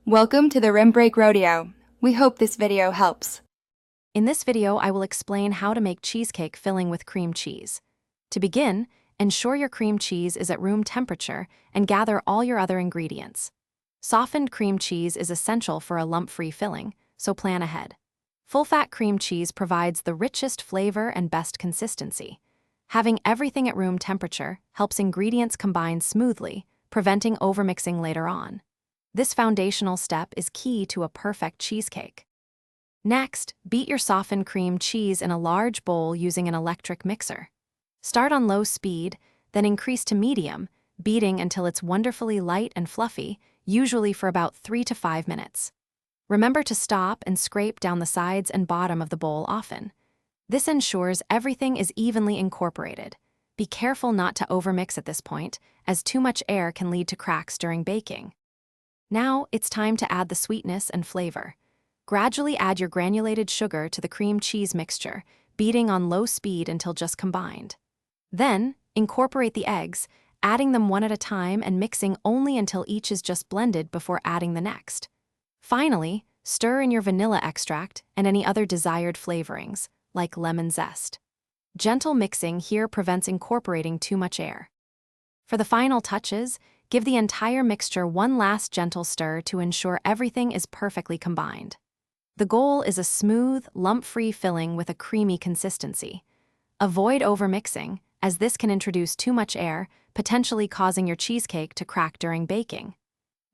Welcome to the Rim Break Rodeo. We hope this video helps. In this video, I will explain how to make cheesecake filling with cream cheese. To begin, ensure your cream cheese is at room temperature and gather all your other ingredients. Softened cream cheese is essential for a lump-free filling, so plan ahead. Full-fat cream cheese provides the richest flavor and best consistency. Having everything at room temperature helps ingredients combine smoothly, preventing overmixing later on. This foundational step is key to a perfect cheesecake. Next, beat your softened cream cheese in a large bowl using an electric mixer. Start on low speed, then increase to medium, beating until it's wonderfully light and fluffy, usually for about 3 to 5 minutes. Remember to stop and scrape down the sides and bottom of the bowl often. This ensures everything is evenly incorporated. Be careful not to overmix at this point, as too much air can lead to cracks during baking. Now, it's time to add the sweetness and flavor. Gradually add your granulated sugar to the cream cheese mixture, beating on low speed until just combined. Then, incorporate the eggs, adding them one at a time and mixing only until each is just blended before adding the next. Finally, stir in your vanilla extract and any other desired flavorings, like lemon zest. Gentle mixing here prevents incorporating too much air. For the final touches, give the entire mixture one last gentle stir to ensure everything is perfectly combined. The goal is a smooth, lump-free filling with a creamy consistency. Avoid overmixing, as this can introduce too much air, potentially causing your cheesecake to crack during baking.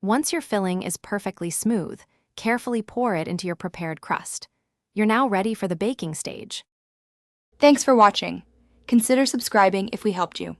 Once your filling is perfectly smooth, carefully pour it into your prepared crust. You're now ready for the baking stage. Thanks for watching. Consider subscribing if we helped you.